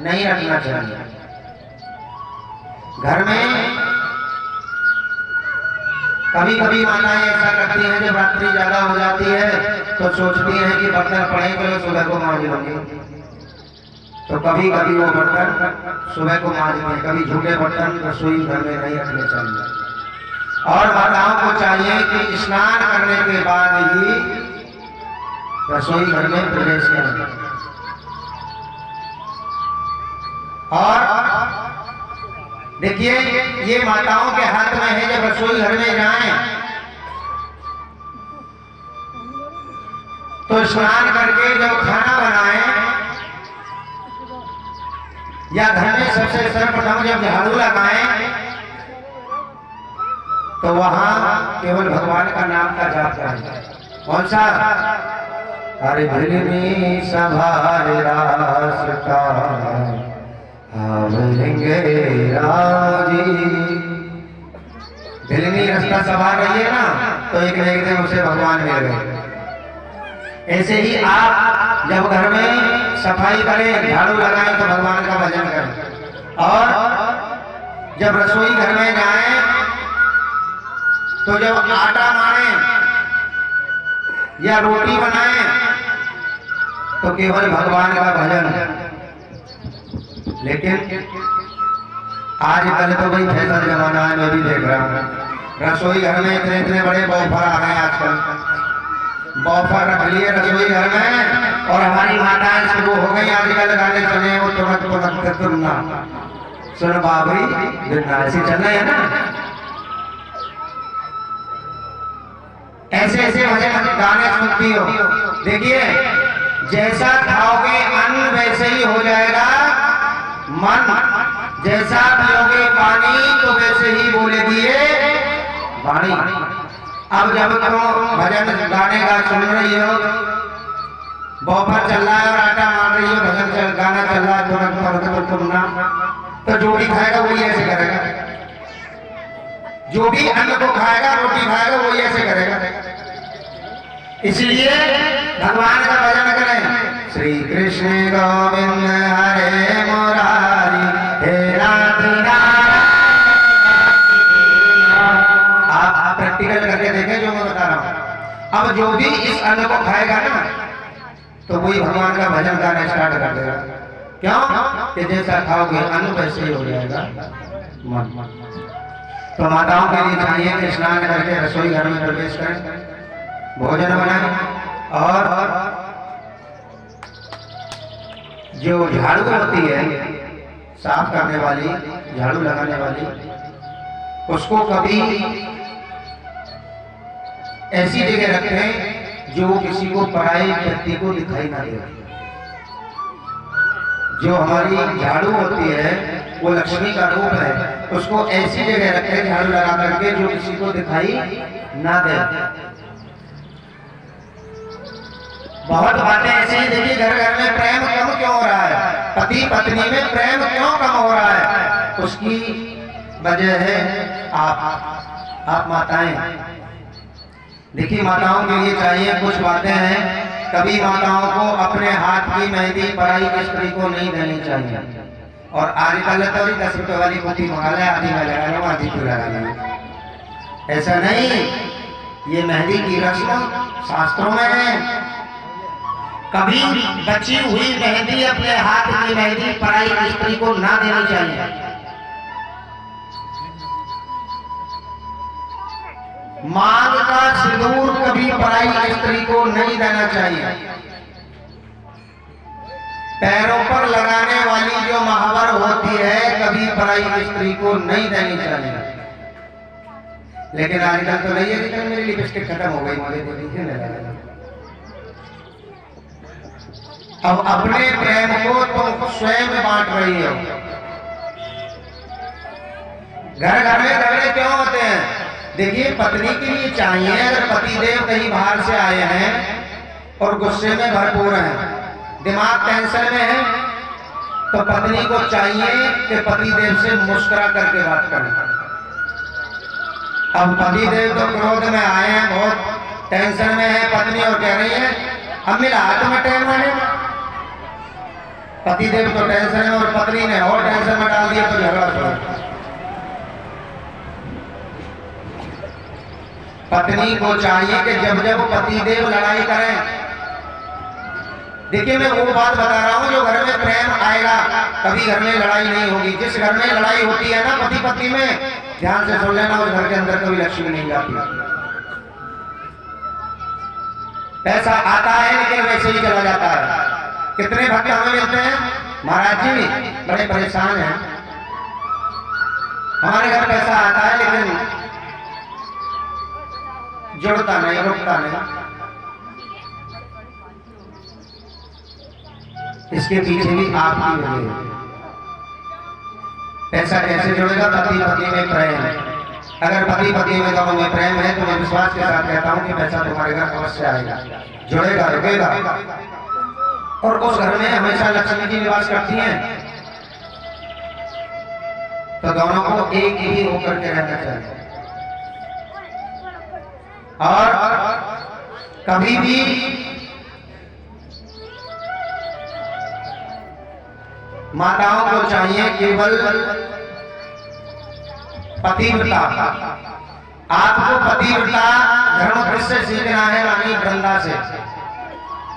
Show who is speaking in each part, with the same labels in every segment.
Speaker 1: नहीं रखना चाहिए। घर में कभी कभी माताएं ऐसा करती हैं, जब रात्रि ज्यादा हो जाती है तो सोचती हैं कि बर्तन पड़े तो सुबह को मांज लूंगी, तो कभी कभी वो बर्तन सुबह को मांजते हैं। कभी झूठे बर्तन रसोई घर में नहीं रखने चाहिए। और माताओं को चाहिए कि स्नान करने के बाद ही रसोई घर में प्रवेश करें। और देखिए, ये माताओं के हाथ में है, जब रसोई घर में जाएं तो स्नान करके जब खाना बनाएं या घर में सबसे सर्वप्रथम जब झाड़ू लगाएं तो वहां केवल भगवान का नाम का जाप करें। कौन सा? हरे भिलनी सभारे रास्ता राजी। भिलनी रास्ता सभा रही है ना, तो एक दिन उसे भगवान मिल गए। ऐसे ही आप जब घर में सफाई करें, झाड़ू लगाएं तो भगवान का भजन करें। और जब रसोई घर में जाएं तो जब आटा मारें या रोटी बनाएं तो केवल भगवान का भजन। लेकिन आजकल तो भाई फैशन जमाना है, मैं भी देख रहा हूँ रसोई घर में इतने इतने बड़े बॉफर आ रहे हैं। आजकल बॉफर रख लिए रसोई घर में, और हमारी माताएं शुरू हो गई आजकल गाने चले वो तुरंत सुनना, सुन बाबरी गिरना, ऐसे चल रहे हैं ना। ऐसे ऐसे भजन गाने सुनती हो। देखिए, जैसा खाओगे अन्न वैसे ही हो जाएगा मन, जैसा पियोगे पानी तो वैसे ही बोलेगी ये वाणी। अब जब तुम भजन गाने का सुन रही हो, बॉफर चल रहा है और आटा मान रही हो, भजन गाना चल रहा है तुरंत सुनना, तो जो भी खाएगा वही ऐसे करेगा। जो भी अन्न को खाएगा, रोटी खाएगा, वही ऐसे करेगा। इसलिए भगवान का भजन करें। श्री कृष्ण गोविंद हरे मुरारी, हे राधे आप प्रैक्टिकल करके देखें जो मैं बता रहा हूं। अब जो भी इस अन्न को खाएगा ना, तो वही भगवान का भजन गाना स्टार्ट कर देगा। क्यों? कि जैसा खाओगे अन्न वैसे ही हो जाएगा मन। तो माताओं के लिए चाहिए कि स्नान करके रसोई घर में प्रवेश करें, भोजन बनाएं। और जो झाड़ू होती है, साफ करने वाली, झाड़ू लगाने वाली, उसको कभी ऐसी जगह रखें जो किसी को पराई व्यक्ति को दिखाई ना दे। जो हमारी झाड़ू होती है वो लक्ष्मी का रूप है, उसको ऐसी जगह रखें झाड़ू लगा करके जो किसी को दिखाई ना दे। बहुत बातें ऐसी हैं। देखिए, घर घर में प्रेम कम क्यों हो रहा है, पति पत्नी में प्रेम क्यों कम हो रहा है? उसकी वजह है आप माताएं। देखिए, माताओं के लिए चाहिए कुछ बातें हैं। कभी माताओं को अपने हाथ की मेहंदी पराई स्त्री को नहीं देनी चाहिए। और आजकल तो 10 रुपए वाली पोती मंगा ले, आधी में लगा लो, आधी क्यों लगा लो। ऐसा नहीं, ये मेहंदी की रस्म शास्त्रों में है। कभी बची हुई मेहंदी, अपने हाथ की मेहंदी पराई स्त्री को ना देनी चाहिए। मांग का सिंदूर कभी पराई स्त्री को नहीं देना चाहिए। पैरों पर लगाने वाली जो महावर होती है, कभी पराई स्त्री को नहीं देनी चाहिए। लेकिन आजकल तो नहीं है, मेरी लिपस्टिक खत्म हो गई, मुझे तो दिखने लगा। अब अपने प्रेम को तुम स्वयं बांट रही हो। घर घर में झगड़े क्यों होते हैं? देखिए, पत्नी के लिए चाहिए, अगर पतिदेव कहीं बाहर से आए हैं और गुस्से में भरपूर हैं, दिमाग टेंशन में है, तो पत्नी को चाहिए कि पतिदेव से मुस्कुरा करके बात करें। अब पतिदेव तो क्रोध में आए हैं, बहुत टेंशन में है पत्नी, और कह रही है अब मेरा हाथ में टाइम आने, पति देव तो टेंशन है और पत्नी ने और टेंशन में डाल दिया तो झगड़ा शुरू। पत्नी को चाहिए कि जब जब पति देव लड़ाई करें, देखिए मैं वो बात बता रहा हूं जो घर में प्रेम आएगा कभी घर में लड़ाई नहीं होगी। जिस घर में लड़ाई होती है ना पति पत्नी में, ध्यान से सुन लेना, उस घर के अंदर कभी लक्ष्मी नहीं जाती। पैसा आता है लेकिन वैसे ही चला जाता है। कितने भक्त हमें मिलते हैं, महाराज जी बड़े परेशान हैं, हमारे घर पैसा आता है लेकिन जुड़ता नहीं, रुकता नहीं। इसके पीछे भी आपकी वजह है। पैसा कैसे जुड़ेगा? पति पत्नी में प्रेम है। अगर पति पत्नी में दोनों में प्रेम है तो मैं विश्वास के साथ कहता हूं कि पैसा तुम्हारे घर अवश्य आएगा, जुड़ेगा, रुकेगा, और उस घर में हमेशा लक्ष्मी जी निवास करती हैं। तो दोनों को एक ही होकर के रहना चाहिए। और कभी भी माताओं को चाहिए केवल पतिव्रता। आपको पतिव्रता धर्म से सीखना है रानी वृंदा से।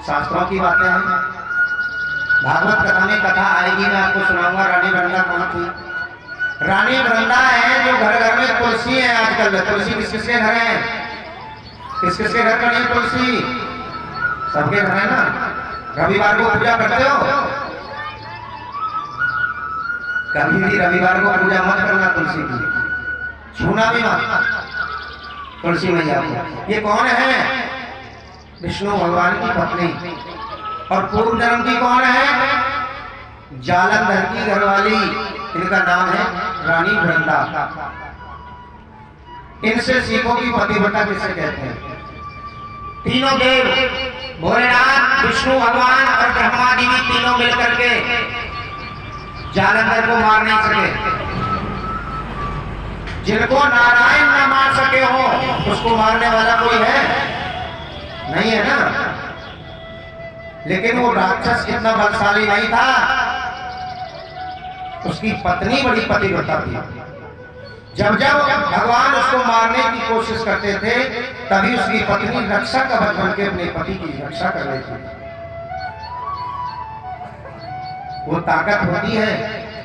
Speaker 1: शास्त्रों की बातें हैं, भागवत कथा में कथा आएगी, मैं आपको सुनाऊंगा रानी वृंदा कहाँ थी। रानी वृंदा है जो घर घर में तुलसी है। आजकल तुलसी किस किसके घर है? किस किसके घर पर है तुलसी? सबके घर है ना। रविवार को पूजा करते हो? कभी भी रविवार को पूजा मत करना तुलसी की, छूना भी मत तुलसी मैया को। ये कौन है? विष्णु भगवान की पत्नी, और पूर्व जन्म की कौन है? जालंधर की घरवाली। इनका नाम है रानी वृंदा। इनसे सीखो कि पतिव्रता किसे कहते हैं। तीनों देव भोलेनाथ, विष्णु भगवान और ब्रह्मा जी भी तीनों मिलकर के जालंधर को मार नहीं सके। जिनको नारायण न मार सके हो उसको मारने वाला कोई है? नहीं है ना। लेकिन वो राक्षस इतना बलशाली नहीं था, उसकी पत्नी बड़ी पतिव्रता थी। जब जब भगवान उसको मारने की कोशिश करते थे तभी उसकी पत्नी रक्षा कवच बन के अपने पति की रक्षा कर लेती थी। वो ताकत होती है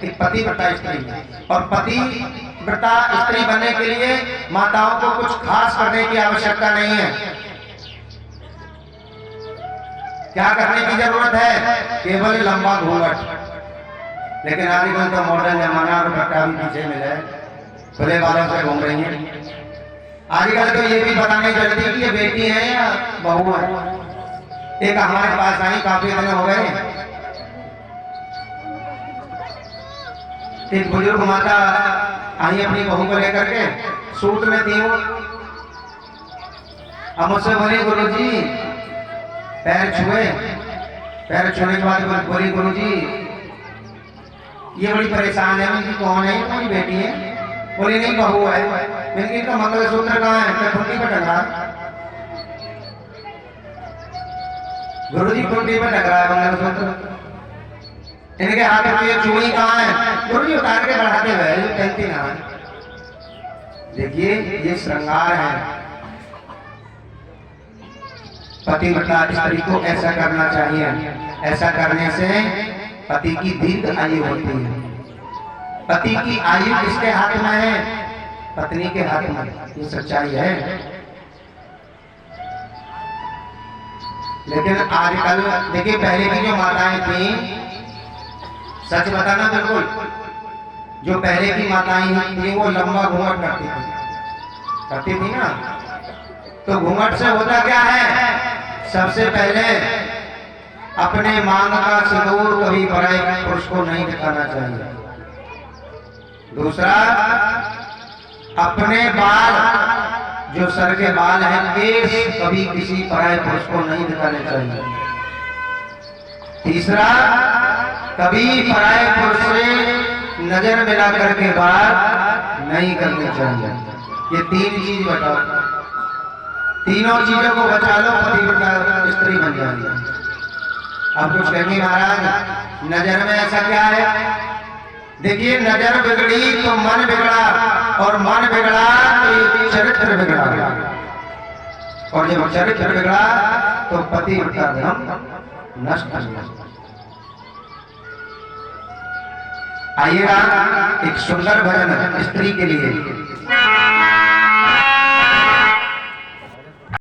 Speaker 1: कि पतिव्रता स्त्री में। और पतिव्रता स्त्री बनने के लिए माताओं को कुछ खास करने की आवश्यकता नहीं है। क्या करने की जरूरत है? केवल लंबा घूंघट। लेकिन आजकल तो मॉडर्न जमाना और कट्टा भी पीछे मिला है, खुले बालों से घूम रही है। आजकल तो ये भी पता नहीं चलती कि ये बेटी है या बहू है। एक हमारे पास आई, काफी दिन हो गए, एक बुजुर्ग माता आई अपनी बहू को लेकर के, सूट में थी वो। अब मुझसे बोली गुरुजी, पैर छुए, पैर छूने के बाद बोली गुरुजी ये बड़ी परेशान है। मुझे कौन है? मेरी बेटी है। बोली नहीं बहू है। मैंने इनका मंगलसूत्र कहाँ है? खुंटी पर टंगा। गुरुजी खुंटी पर टंगा है मंगलसूत्र। इनके हाथ में ये चूड़ी कहाँ है? गुरुजी उतार के बढ़ाते हुए कहती ना। देखिए ये श्रृंगार है। पतिव्रता स्त्री को ऐसा करना चाहिए। ऐसा करने से पति की दीर्घ आयु होती है। पति की आयु किसके हाथ में है? पत्नी के हाथ में। ये सच्चाई है। लेकिन आजकल देखिए, पहले की जो माताएं थी, सच बताना बिल्कुल, जो पहले की माताएं थी वो लंबा घूंघट करती थी ना। तो घूंघट से होता क्या है? सबसे पहले अपने मांग का सिंदूर कभी पराये पुरुष को नहीं दिखाना चाहिए। दूसरा, अपने बाल, जो सर के बाल हैं, केस कभी किसी पराये पुरुष को नहीं दिखाने चाहिए। तीसरा, कभी पराये पुरुष से नजर मिलाकर के बात नहीं करनी चाहिए। ये तीन चीज बताओ। तीनों चीजों को बचा लो, पतिव्रता स्त्री बन जाएगी। अब कुछ कहेंगे महाराज नजर में ऐसा क्या है? देखिए नजर बिगड़ी तो मन बिगड़ा, और मन बिगड़ा तो चरित्र बिगड़ा, और जब चरित्र बिगड़ा तो पति का धर्म नष्ट हो। आइएगा एक सुंदर भजन स्त्री के लिए।